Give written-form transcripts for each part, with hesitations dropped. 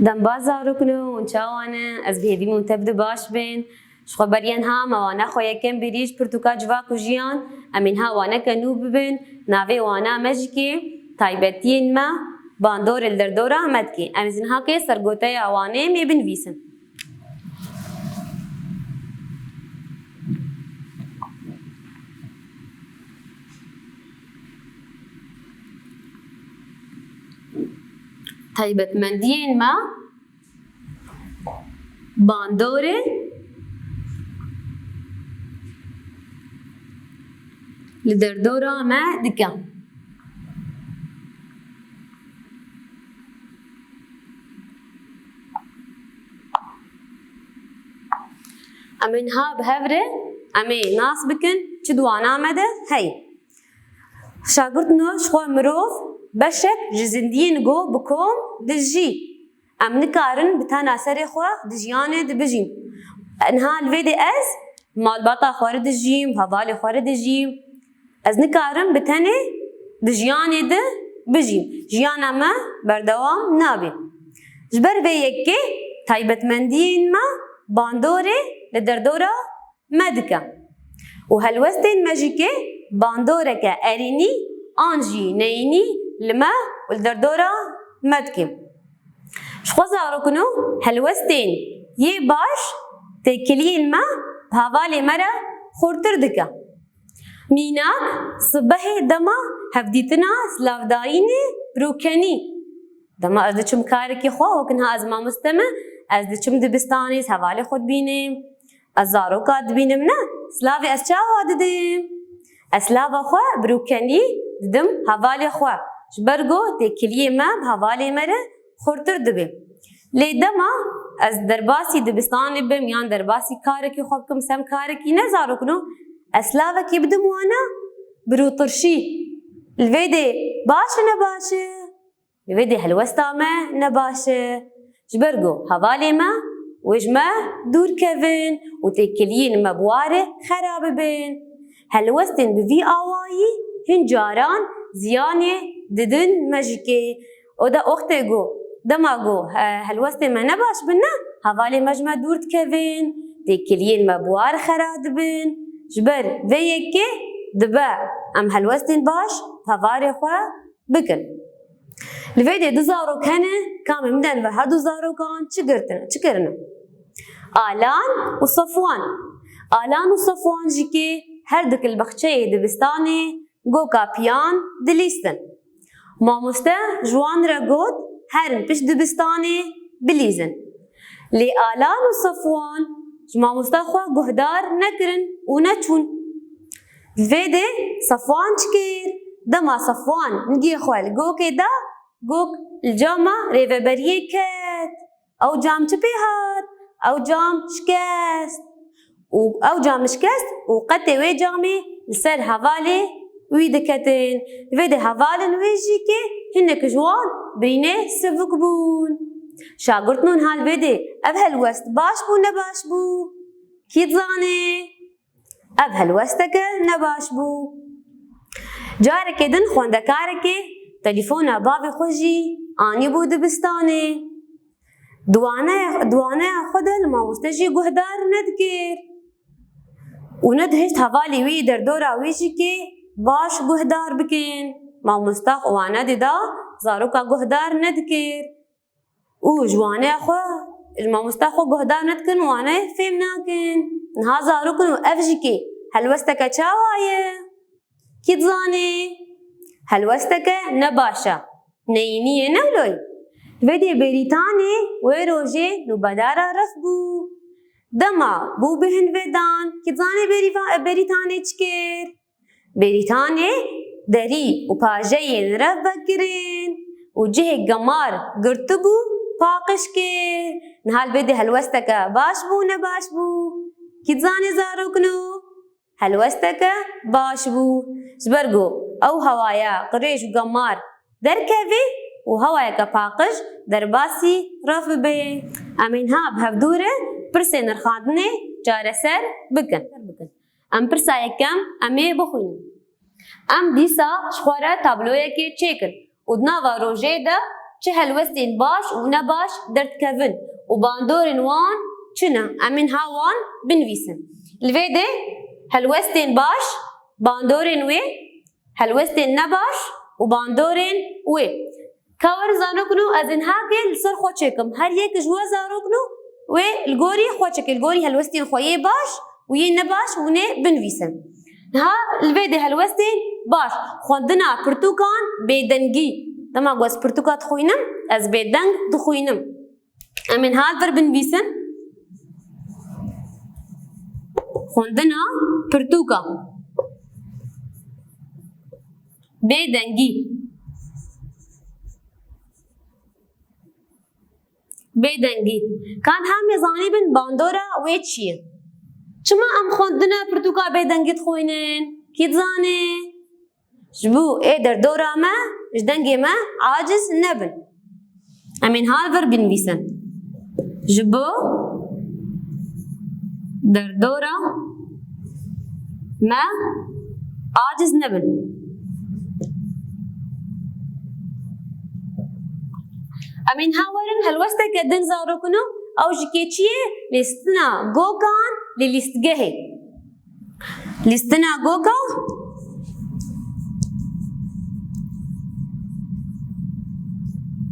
دم باز زارۆکنە و چاوانە ئەس بێدیم و تەبدە باش بێن شخۆ بەریان ها مەوانە خۆ یەکەم بریش پرتوکا جوواک و ژیان ئەمین هاوانەکە نوو ببن ناوێ وانە مەژکێ تایبەتیên me bandorê li derdora me dikê em êzin hakê sergoteya wanê mê binivîsin. Taybetmendiyên me bandorê li derdora me dike. Em ên ha bi hev re em ê nas bikin çi dwana me de hey. Şagirtino ji xwe mirov beşek ji zindiyên got bi kom dijî. Em nikarin bi tena serê xwe di jiyanê dibijîn. Niha li vê de ez malbata xwe re dijîm, hevalê xwe re dijîm. Ez nikarim bi tenê di jiyanê de bijîm. Jiyana me berdewam nabe. Ji ber vê yekê taybetmendiyên me bandorê li derdora me dike. û helwestên me jî kê bandoreke erînî an jî neyînî li me û li derdora me dike. Ji xwe zarokino helwestên yê baş têkiliyên me bi hevalê me re xurtir dike. Mînak sibehê dema hevdîtina silavdayînê rûkenî. Dema ez diçim karekî xwe wekin ha ez mamoste me ez diçim dibistanê hevalê xwe dibînim. Ez zaroka dibînim ne silavê ez çawa didim. Ez silava xwe bi rûkenî didim hevalê xwe. Ji ber got têkiliyê me bi hevalê me re xurtir dibe. Lê dema ez derbasî dibistanê bim yan derbasî karekî xwe bikim sem karekî ne zarokino ez silavekî bidim wana bi rûtirşî. Li vê de baş e ne baş e? Li vê de helwesta me ne baş e? Ji ber got hevalê me wê ji me dûr kevin û têkiliyên me bi warê xerab bibin. Helwestên bi vî awayî hin caran ziyanê didin me jî kê. Oda oxtê got dema got helwestên me ne baş bin ne hevalê me ji me dûr dikevin têkiliyên me bi warê xerab dibin. Ji ber vê yekê dibe em helwestên baş hevalê xwe bikin. Li vê de du zarok hene kamê min de li her du zarokan çi kirine? Alan û Safwan. Alan û Safwan jî kê her dik li bexçeyê dibistanê goka piyan dilîstin. Mamoste ji wan re got herin pişt dibistanê bilîzin. Lê Alan û Safwan ji mamosta xwe guhdar nekirin û neçûn. Li vê de Safwan çi kir? Dema Safwan nigê xwe li gokê da gok li cama rêveberiyê ket. Ew cam çi pê hat? Ew cam şikest. û ew cam şikest û qetê wê camê li ser hevalê wî diketin. Li vê de hevalên wê jî kê hinek ji wan birînê sivik bûn. Şagirtinon ha li vê de ev helwest baş bû ne baş bû? Kî dizane? Ev helwesteke ne baş bû. Carekê din xwendekarekê telîfona bavê xwe jî anîbû dibistanê. Dwaneya xwe de li mamoste jî guhdar nedikir. û nedihişt hevalê wî derdora wê jî kê baş guhdar bikin. Mamosta xwe wan nedida zaroka guhdar nedikir. û ji waneya xwe ji mamosta xwe guhdar nedikin wanê fêm nakin. Niha zarokin û ev jî kê helwesteke çawa ye? Kî dizane? Helwesteke ne baş e. Neyînî ye newloy. Vê de bêrîtanê wê rojê nûbedara rif bû. Dema bû bi hin vedan kî dizane bêrîtanê çi kir? Bêrîtanê derî û pajeyên rev vekirin û cihê gemar girtibû paqij kir. Niha li vê de helwesteke baş bû ne baş bû? Kî dizane zarokino? Helwesteke baş bû. Ji ber got ew hewaya qirêj û gemar derkevê û hewayeke paqij derbasî rif bibe. Em ên ha bi hevdû re pirsên nirxandinê çareser bikin. Em pirsa yekem em ê bixwînin. Em dîsa ji xwe re tabloyekê çêkin û di nava rojê de چه هلوستین باش و نباش درد کفن و باندورن وان چنه امین ها وان بنویسن الویده هلوستین باش باندورن وی هلوستین نباش و باندورن وی کار زانو کنو از اینها که لسر خود چکم هر یک جوا زانو کنو و الگوری خود چک الگوری هلوستین خویه باش و یه نباش و نه بنویسن ها الویده هلوستین باش خوندنا پرتوکان بیدنگی دما گوز پرتوکات خوینم از بیدنگ دخوینم امین ها بر بنویسن خوندنا پرتوکا بیدنگی بیدنگی کان هم یزانی بن باندورا وی چیه چما ام خوندنا پرتوکا بیدنگی خوینن کی زانه جبو ای در دورا ما جدنگی ما عاجز نبن امین ها بر بنویسن جبو در دورا ما عاجز نبن امین ها ورن هلوسته کدن زارو کنو او جکی چیه لیستنا گوکان لی لیستگهی لیستنا گوکا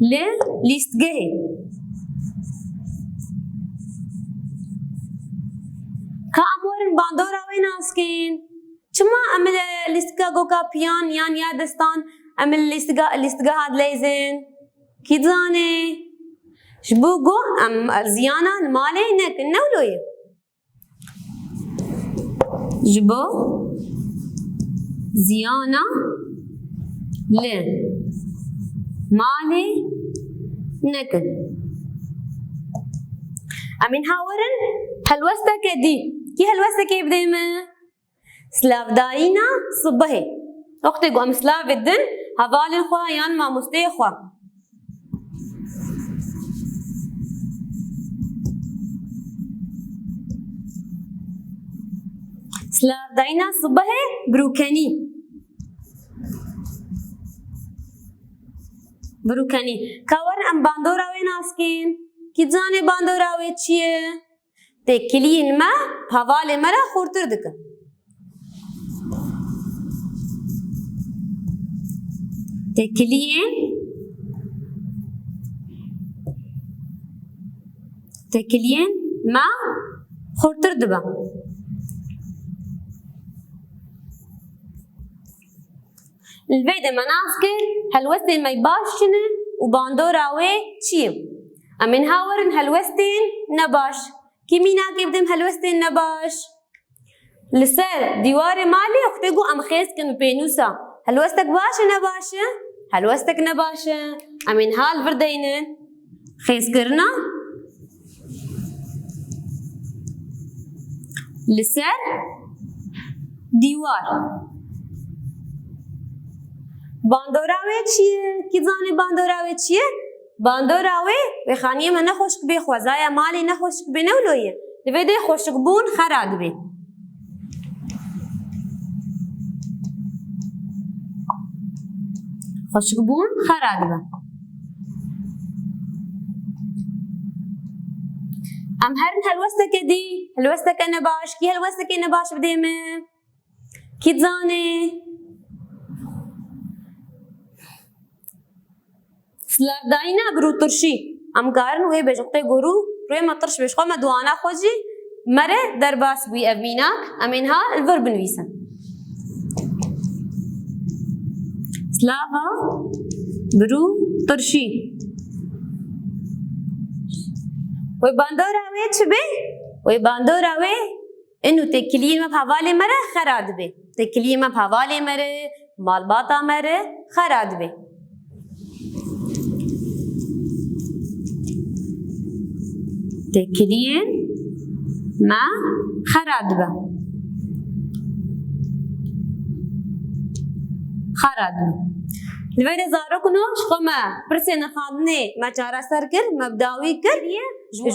لی لیستگهی که امورن باندورا وی ناسکین چما امل لیستگا گوکا پیان یان یادستان امل لیستگا هاد لیزن کی زانه شبو گو ام زیانا المالی نکن نولوی جبو زیانا ل مالی نکن امین هاورن هلوسته که دی کی هلوسته که بدیم سلاف داینا صبحه وقتی گو ام سلاف الدن هوالن خواه یان ما مسته خواه سلاف داینا صبحه بروکنی بروکنی کاورن ام باندورا وی ناسکین کی زانه باندورا وی چیه تکلین ما حوال مرا خورتر دکن تکلین ما خورتر دبا الفيدة مناسكن هلوستين ما يباششنه وباندورا وي چيم امن هاورن هلوستين نباش كيمينا كيبدم هلوستين نباش لسر ديوار مالي اختقو ام خيسكن بينوسا هلوستك باشا نباشا هلوستك نباشا امن هال فردينن خيسكرنا لسر دیوار باندوراوی چیه؟ کی زانی باندوراوی چیه؟ باندوراوی و خانیه من نخوشک بی خوزای مالی نخوشک بی نولویه دویده خوشک بون خراد بی خوشک بون خراد بی ام هرن هلوستك دي هلوستك نباش كي هلوستك نباش بديمه كي تزاني سلاف داينا برو ترشي ام قارن وهي بجقتي غورو روي ما طرش بيش ما دوانا خوجي مره درباس بي اميناك امينها الفرب نويسن سلافا برو ترشي وباندوراوي چبه وباندوراوي انو تكليمه بحوالي مره خراد به تكليمه بحوالي مره مالباتا مره خراد به تكليم ما خراد به خراد به الویده زارو کنو شخوما پرسین خاندنه ما چارا سر کر مبداوی کر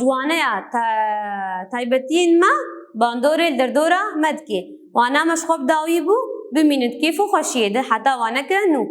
جوانه تایبتین ما باندوره دردورا مد که وانا مشخوب داوی بو بمینت کیفو خوشیه ده حتی وانا که نو